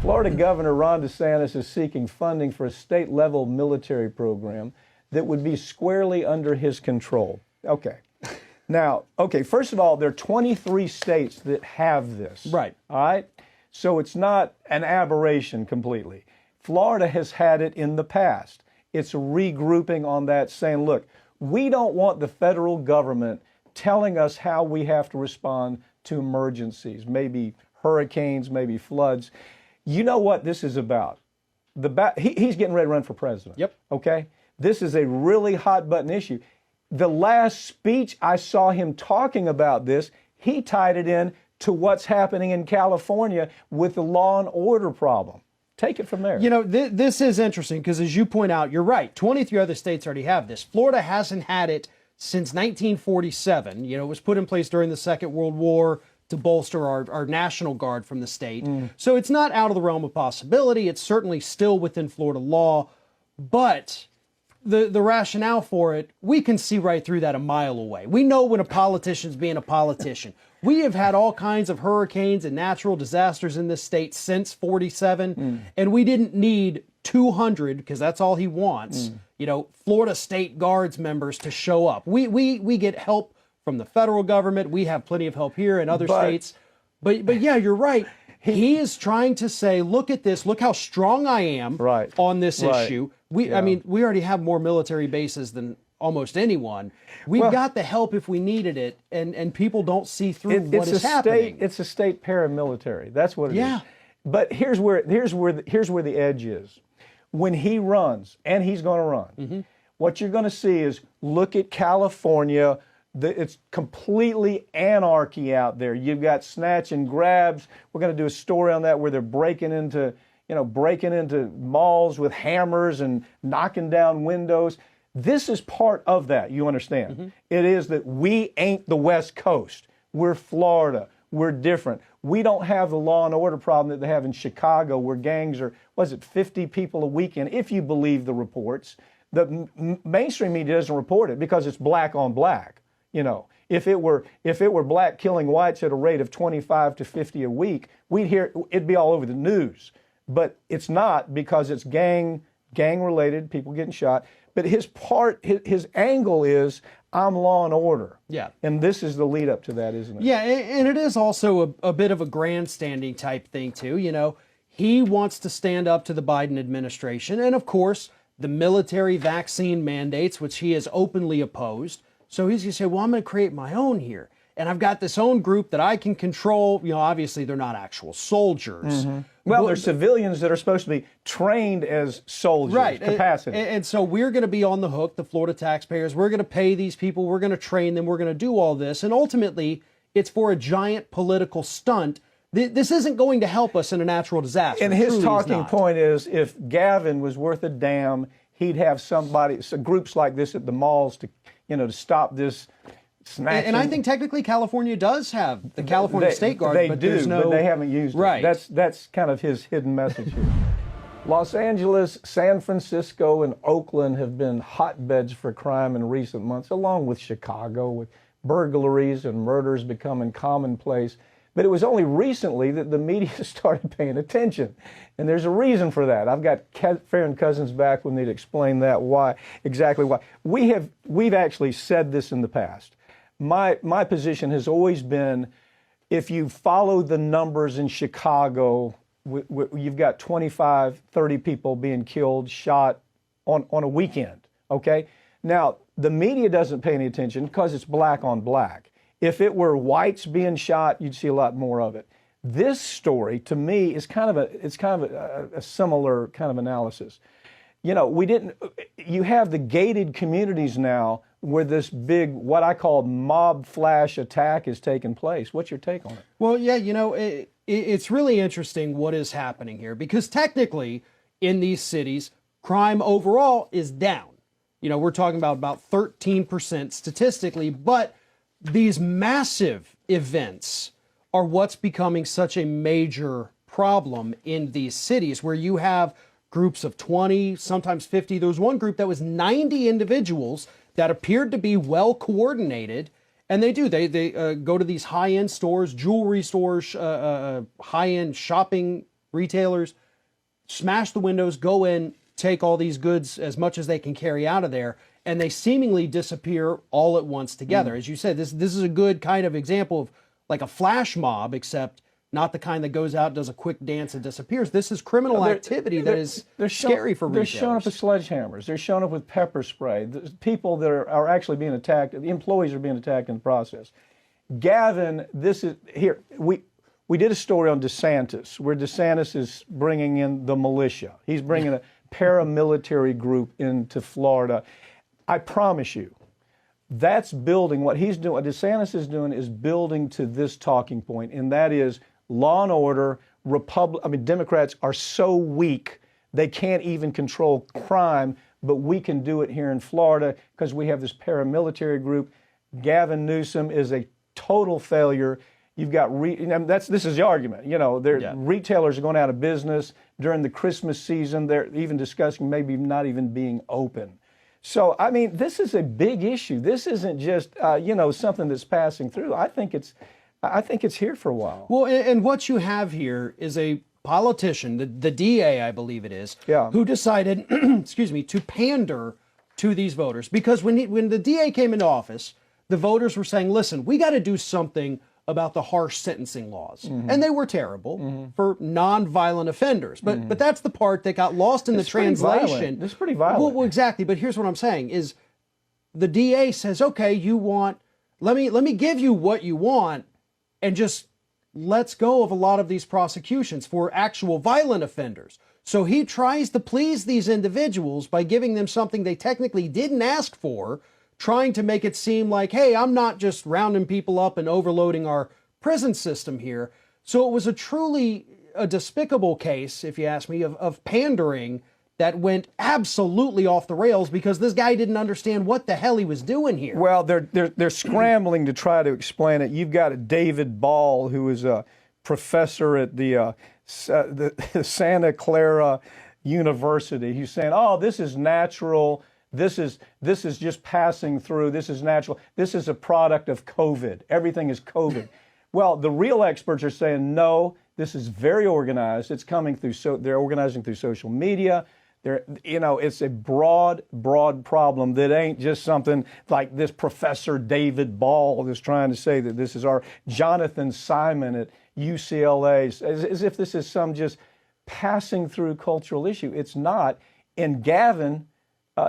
Florida Governor Ron DeSantis is seeking funding for a state-level military program that would be squarely under his control. Okay. Now, first of all, there are 23 states that have this. Right. All right? So it's not an aberration completely. Florida has had it in the past. It's regrouping on that, saying, look, we don't want the federal government telling us how we have to respond to emergencies, maybe hurricanes, maybe floods. You know what this is about? He's getting ready to run for president. Yep. Okay? This is a really hot button issue. The last speech I saw him talking about this, he tied it in to what's happening in California with the law and order problem. Take it from there. You know, this is interesting because, as you point out, you're right. 23 other states already have this. Florida hasn't had it since 1947. You know, it was put in place during the Second World War to bolster our National Guard from the state. So it's not out of the realm of possibility. It's certainly still within Florida law. But the rationale for it, we can see right through that a mile away. We know when a politician's being a politician. We have had all kinds of hurricanes and natural disasters in this state since 47, and we didn't need 200, because that's all he wants, you know, Florida State Guards members to show up. We get help from the federal government. We have plenty of help here in other states. But yeah, you're right. He is trying to say, look at this, look how strong I am on this issue. I mean, we already have more military bases than almost anyone. We've got the help if we needed it, and people don't see through what is happening. It's a state paramilitary. That's what it is. But here's where the edge is. When he runs, and he's going to run, what you're going to see is, look at California. It's completely anarchy out there. You've got snatch and grabs. We're going to do a story on that where they're breaking into malls with hammers and knocking down windows. This is part of that, you understand. It is that we ain't the West Coast. We're Florida. We're different. We don't have the law and order problem that they have in Chicago, where gangs are, 50 people a weekend, if you believe the reports. The mainstream media doesn't report it because it's black on black. You know, if it were black killing whites at a rate of 25 to 50 a week, we'd hear it'd be all over the news. But it's not, because it's gang related, people getting shot. But his angle is, I'm law and order. Yeah. And this is the lead up to that, isn't it? Yeah, and it is also a bit of a grandstanding type thing too. You know, he wants to stand up to the Biden administration, and of course the military vaccine mandates, which he has openly opposed. So he's going to say, well, I'm going to create my own here. And I've got this own group that I can control. You know, obviously they're not actual soldiers. Well, they're civilians that are supposed to be trained as soldiers, capacity. And so we're going to be on the hook, the Florida taxpayers. We're going to pay these people. We're going to train them. We're going to do all this. And ultimately, it's for a giant political stunt. This isn't going to help us in a natural disaster. And his talking point is, if Gavin was worth a damn, he'd have groups like this at the malls to stop this. And I think technically California does have the California State Guard, but they haven't used it. That's kind of his hidden message here. Los Angeles, San Francisco, and Oakland have been hotbeds for crime in recent months, along with Chicago, with burglaries and murders becoming commonplace. But it was only recently that the media started paying attention. And there's a reason for that. I've got Farron Cousins back with me to explain that, exactly why. We've actually said this in the past. My position has always been, if you follow the numbers in Chicago, you've got 25, 30 people being killed, shot on a weekend, okay? Now, the media doesn't pay any attention because it's black on black. If it were whites being shot, you'd see a lot more of it. This story, to me, is kind of a similar kind of analysis. You know, you have the gated communities now where this big, what I call mob flash attack is taking place. What's your take on it? Well, yeah, you know, it's really interesting what is happening here, because technically in these cities, crime overall is down. You know, we're talking about 13% statistically, but these massive events are what's becoming such a major problem in these cities, where you have groups of 20, sometimes 50. There was one group that was 90 individuals that appeared to be well coordinated, and they go to these high-end stores, jewelry stores, high-end shopping retailers smash the windows, go in, take all these goods, as much as they can carry out of there, and they seemingly disappear all at once together. As you said, this is a good kind of example of like a flash mob, except not the kind that goes out, does a quick dance, and disappears. This is criminal activity that is scary for retailers. They're showing up with sledgehammers. They're showing up with pepper spray. The people that are actually being attacked, the employees are being attacked in the process. Gavin, this is here. We did a story on DeSantis, where DeSantis is bringing in the militia. He's bringing a paramilitary group into Florida. I promise you, that's building what he's doing. What DeSantis is doing is building to this talking point, and that is law and order. Democrats are so weak they can't even control crime, but we can do it here in Florida because we have this paramilitary group. Gavin Newsom is a total failure. You've got this is the argument. Retailers are going out of business during the Christmas season. They're even discussing maybe not even being open. So this is a big issue. This isn't just something that's passing through. I think it's here for a while. Well, and what you have here is a politician, the DA, I believe it is, who decided, to pander to these voters, because when the DA came into office, the voters were saying, "Listen, we got to do something about the harsh sentencing laws," and they were terrible for non-violent offenders. But that's the part that got lost in the translation. This is pretty violent. Well, exactly. But here's what I'm saying: is the DA says, "Okay, let me give you what you want, and just let's go of a lot of these prosecutions for actual violent offenders." So he tries to please these individuals by giving them something they technically didn't ask for, trying to make it seem like, hey, I'm not just rounding people up and overloading our prison system here. So it was truly a despicable case, if you ask me, of pandering that went absolutely off the rails because this guy didn't understand what the hell he was doing here. Well, they're scrambling to try to explain it. You've got David Ball, who is a professor at the Santa Clara University. He's saying, "Oh, this is natural. This is just passing through. This is natural. This is a product of COVID. Everything is COVID." Well, the real experts are saying, no, this is very organized. It's coming through. They're organizing through social media. It's a broad problem that ain't just something like this Professor David Ball is trying to say that this is our Jonathan Simon at UCLA, as if this is some just passing through cultural issue. It's not. And Gavin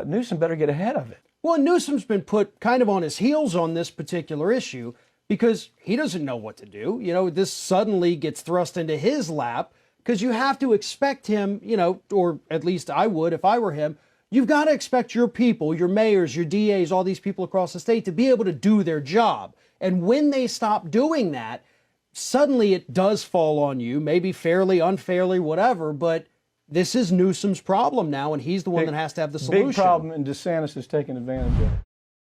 Newsom better get ahead of it. Well, Newsom's been put kind of on his heels on this particular issue because he doesn't know what to do. This suddenly gets thrust into his lap because you have to expect him, or at least I would if I were him. You've got to expect your people, your mayors, your DAs, all these people across the state to be able to do their job. And when they stop doing that, suddenly it does fall on you, maybe fairly, unfairly, whatever, but this is Newsom's problem now, and he's the one that has to have the solution. Big problem, and DeSantis is taking advantage of it.